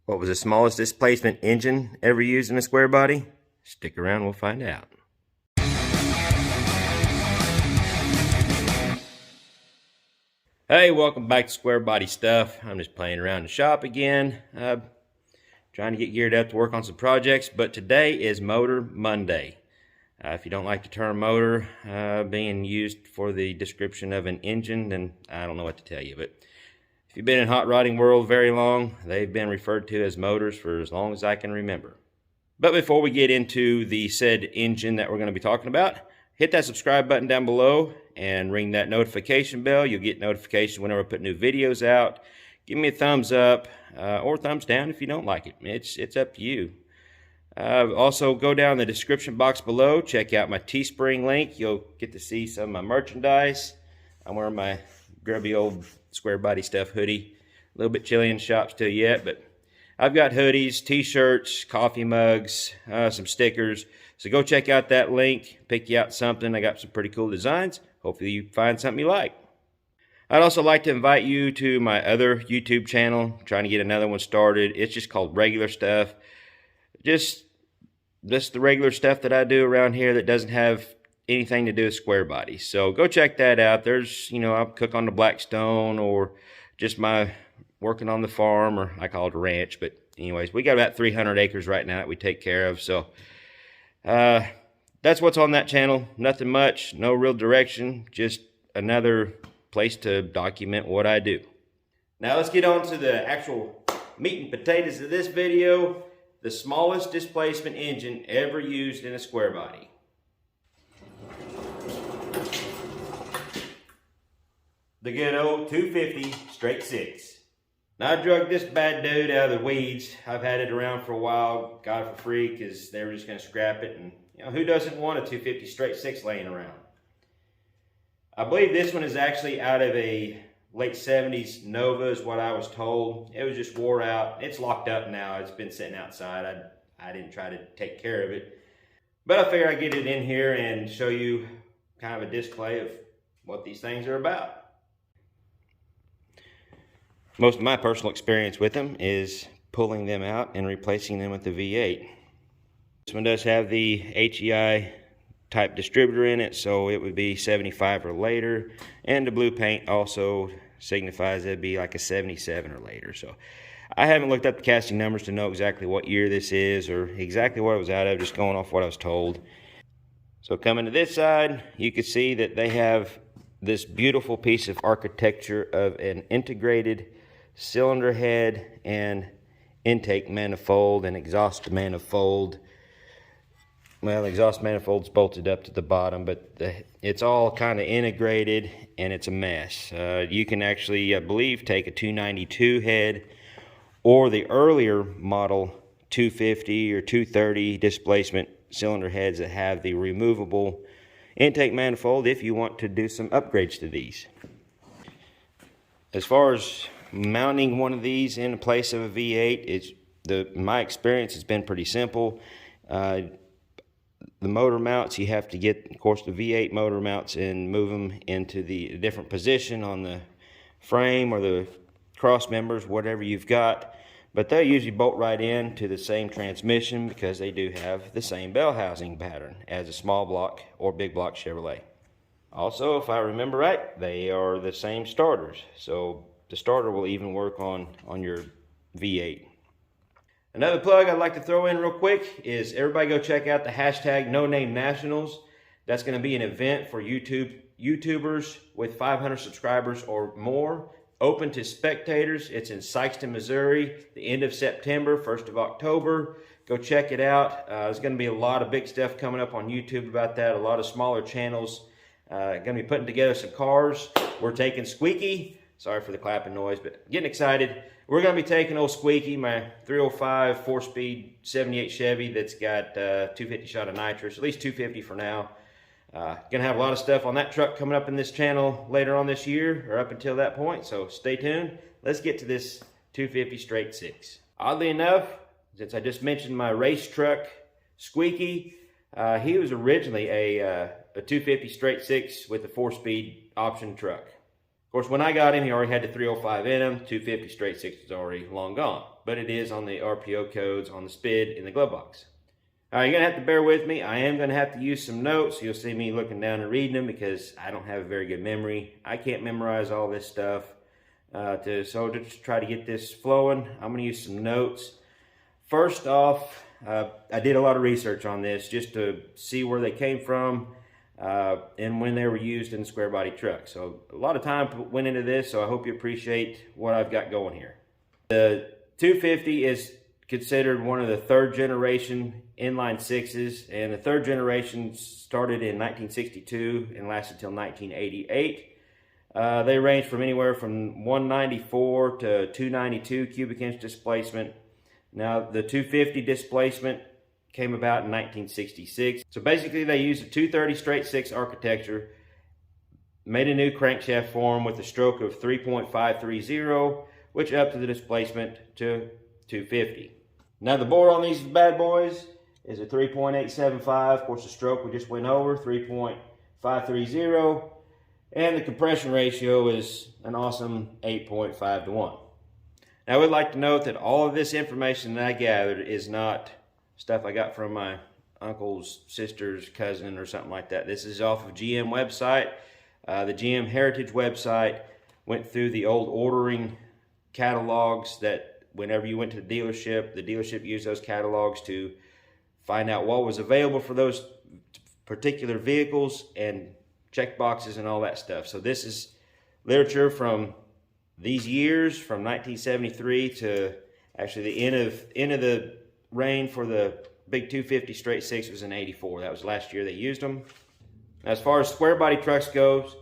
What was the smallest displacement engine ever used in a square body? Stick around, we'll find out. Hey, welcome back to Square Body Stuff. I'm just playing around the shop again, trying to get geared up to work on some projects, but today is Motor Monday. If you don't like the term motor being used for the description of an engine, then I don't know what to tell you, but if you've been in hot rodding world very long, they've been referred to as motors for as long as I can remember. But before we get into the said engine that we're going to be talking about, hit that subscribe button down below and ring that notification bell. You'll get notification whenever I put new videos out. Give me a thumbs up or thumbs down if you don't like it. It's up to you. Also, go down in the description box below. Check out my Teespring link. You'll get to see some of my merchandise. I'm wearing my grubby old Square Body Stuff hoodie. A little bit chilly in the shop still yet, but I've got hoodies, t-shirts, coffee mugs, some stickers. So go check out that link, pick you out something. I got some pretty cool designs. Hopefully you find something you like. I'd also like to invite you to my other YouTube channel. I'm trying to get another one started. It's just called Regular Stuff. Just the regular stuff that I do around here that doesn't have anything to do with square bodies. So go check that out. There's, I'll cook on the Blackstone or just my working on the farm, or I call it a ranch. But anyways, we got about 300 acres right now that we take care of. So that's what's on that channel. Nothing much, no real direction, just another place to document what I do. Now let's get on to the actual meat and potatoes of this video. The smallest displacement engine ever used in a square body. The good old 250 straight six. Now I drug this bad dude out of the weeds. I've had it around for a while, got it for free because they were just going to scrap it. And who doesn't want a 250 straight six laying around? I believe this one is actually out of a late 70s Nova is what I was told. It was just wore out. It's locked up now. It's been sitting outside. I didn't try to take care of it. But I figured I'd get it in here and show you kind of a display of what these things are about. Most of my personal experience with them is pulling them out and replacing them with the V8. This one does have the HEI type distributor in it, so it would be 75 or later, and the blue paint also signifies it'd be like a 77 or later. So I haven't looked up the casting numbers to know exactly what year this is or exactly what it was out of, just going off what I was told. So coming to this side, you can see that they have this beautiful piece of architecture of an integrated cylinder head and intake manifold and exhaust manifold. Well, the exhaust manifold's bolted up to the bottom, but it's all kind of integrated and it's a mess. You can actually, I believe, take a 292 head or the earlier model 250 or 230 displacement cylinder heads that have the removable intake manifold if you want to do some upgrades to these. As far as mounting one of these in place of a V8, my experience has been pretty simple. The motor mounts, you have to get, of course, the V8 motor mounts and move them into the different position on the frame or the cross members, whatever you've got. But they usually bolt right in to the same transmission because they do have the same bell housing pattern as a small block or big block Chevrolet. Also, if I remember right, they are the same starters. So the starter will even work on your V8. Another plug I'd like to throw in real quick is everybody go check out the hashtag No Name Nationals. That's going to be an event for YouTubers with 500 subscribers or more, open to spectators. It's in Sykeston, Missouri, the end of September, 1st of October. Go check it out. There's going to be a lot of big stuff coming up on YouTube about that, a lot of smaller channels. Going to be putting together some cars. We're taking Squeaky. Sorry for the clapping noise, but getting excited. We're going to be taking old Squeaky, my 305 4-speed 78 Chevy that's got 250 shot of nitrous, at least 250 for now. Going to have a lot of stuff on that truck coming up in this channel later on this year, or up until that point, so stay tuned. Let's get to this 250 straight six. Oddly enough, since I just mentioned my race truck, Squeaky, he was originally a 250 straight six with a 4-speed option truck. Of course, when I got him, he already had the 305 in him. 250 straight six was already long gone, but it is on the RPO codes on the SPID in the glove box. All right, you're gonna have to bear with me. I am gonna have to use some notes. You'll see me looking down and reading them because I don't have a very good memory. I can't memorize all this stuff. So to try to get this flowing, I'm gonna use some notes. First off, I did a lot of research on this just to see where they came from and when they were used in the square body truck. So a lot of time went into this, so I hope you appreciate what I've got going here. The 250 is considered one of the third generation inline sixes, and the third generation started in 1962 and lasted until 1988. They range from anywhere from 194 to 292 cubic inch displacement. Now the 250 displacement came about in 1966. So basically they used a 230 straight six architecture, made a new crankshaft form with a stroke of 3.530, which upped the displacement to 250. Now the bore on these bad boys is a 3.875. Of course, the stroke we just went over, 3.530. And the compression ratio is an awesome 8.5 to 1. Now I would like to note that all of this information that I gathered is not stuff I got from my uncle's sister's cousin or something like that. This is off of GM website. The GM Heritage website went through the old ordering catalogs that whenever you went to the dealership used those catalogs to find out what was available for those particular vehicles and check boxes and all that stuff. So this is literature from these years, from 1973 to actually the end of the reign for the big 250 straight six was in 84. That was last year they used them. Now, as far as square body trucks goes,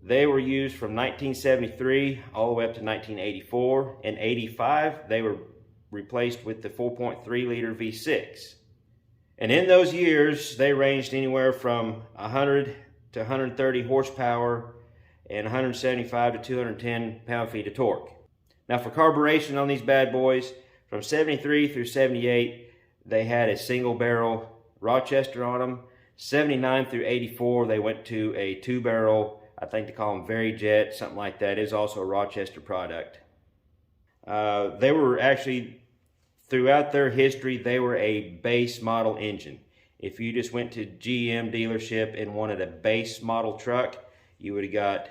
they were used from 1973 all the way up to 1984. In 85, they were replaced with the 4.3 liter V6. And in those years, they ranged anywhere from 100 to 130 horsepower and 175 to 210 pound-feet of torque. Now for carburation on these bad boys, from 73 through 78, they had a single barrel Rochester on them. 79 through 84, they went to a two barrel, I think they call them Varijet, something like that. It is also a Rochester product. They were actually, throughout their history, they were a base model engine. If you just went to GM dealership and wanted a base model truck, you would have got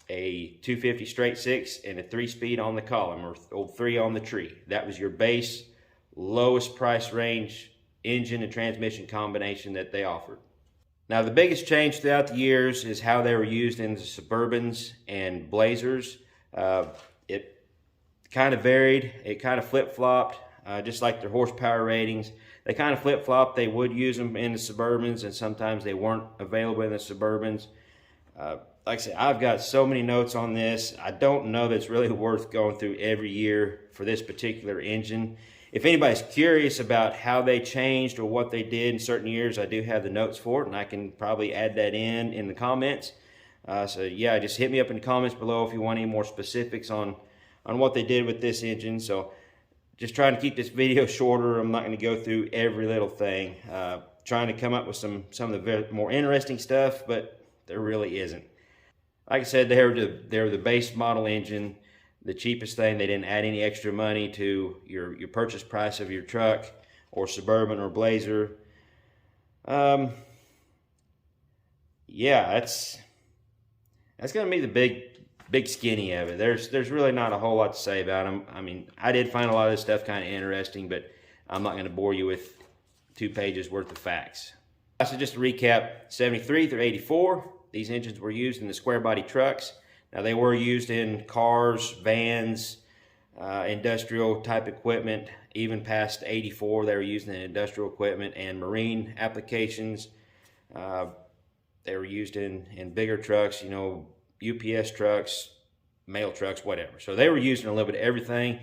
a 250 straight six and a 3-speed on the column or 3 on the tree. That was your base, lowest price range engine and transmission combination that they offered. Now the biggest change throughout the years is how they were used in the Suburbans and Blazers. It kind of varied, it kind of flip-flopped, just like their horsepower ratings. They kind of flip-flopped. They would use them in the Suburbans and sometimes they weren't available in the Suburbans. Like I said, I've got so many notes on this. I don't know that it's really worth going through every year for this particular engine. If anybody's curious about how they changed or what they did in certain years, I do have the notes for it, and I can probably add that in the comments. So yeah, just hit me up in the comments below if you want any more specifics on what they did with this engine. So just trying to keep this video shorter. I'm not going to go through every little thing. Trying to come up with some of the more interesting stuff, but there really isn't. Like I said, they were the base model engine, the cheapest thing. They didn't add any extra money to your purchase price of your truck or Suburban or Blazer. Yeah, that's going to be the big skinny of it. There's really not a whole lot to say about them. I mean, I did find a lot of this stuff kind of interesting, but I'm not going to bore you with 2 pages worth of facts. So just to recap, 73 through 84. These engines were used in the square body trucks. Now they were used in cars, vans, industrial type equipment. Even past 84, they were used in industrial equipment and marine applications. They were used in bigger trucks, you know, UPS trucks, mail trucks, whatever. So they were used in a little bit of everything,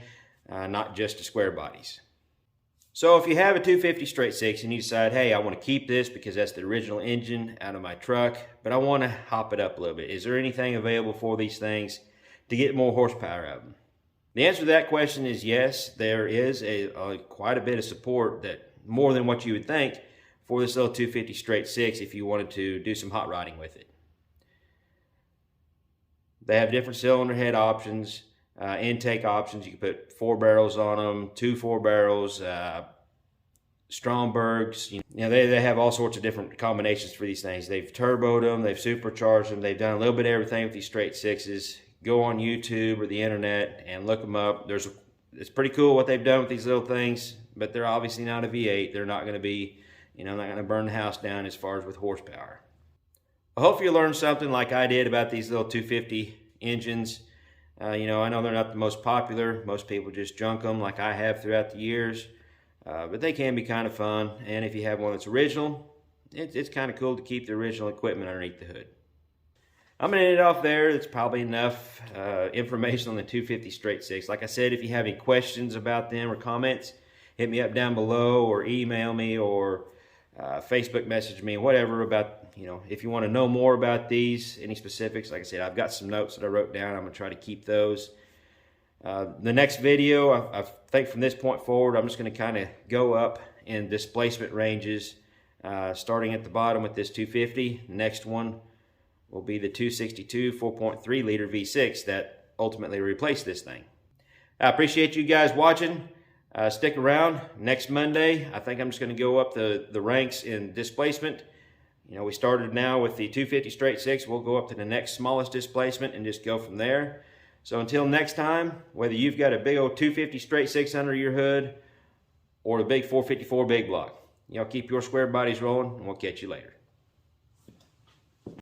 not just the square bodies. So if you have a 250 straight six and you decide, hey, I want to keep this because that's the original engine out of my truck, but I want to hop it up a little bit, is there anything available for these things to get more horsepower out of them? The answer to that question is yes. There is quite a bit of support, that more than what you would think, for this little 250 straight six if you wanted to do some hot rodding with it. They have different cylinder head options, intake options. You can put 4 barrels on them, 2 4-barrels, Strombergs. You know, they have all sorts of different combinations for these things. They've turboed them, they've supercharged them, they've done a little bit of everything with these straight sixes. Go on YouTube or the internet and look them up. It's pretty cool what they've done with these little things, but they're obviously not a V8. They're not going to be, you know, not going to burn the house down as far as with horsepower. I hope you learned something like I did about these little 250 engines. You know, I know they're not the most popular. Most people just junk them like I have throughout the years. But they can be kind of fun. And if you have one that's original, it's kind of cool to keep the original equipment underneath the hood. I'm going to end it off there. That's probably enough information on the 250 straight six. Like I said, if you have any questions about them or comments, hit me up down below or email me or Facebook message me, whatever about, you know, if you want to know more about these, any specifics. Like I said, I've got some notes that I wrote down. I'm going to try to keep those. The next video, I think from this point forward, I'm just going to kind of go up in displacement ranges, starting at the bottom with this 250. Next one will be the 262 4.3 liter V6 that ultimately replaced this thing. I appreciate you guys watching. Stick around. Next Monday, I think I'm just going to go up the ranks in displacement. You know, we started now with the 250 straight six. We'll go up to the next smallest displacement and just go from there. So until next time, whether you've got a big old 250 straight six under your hood or the big 454 big block, y'all keep your square bodies rolling, and we'll catch you later.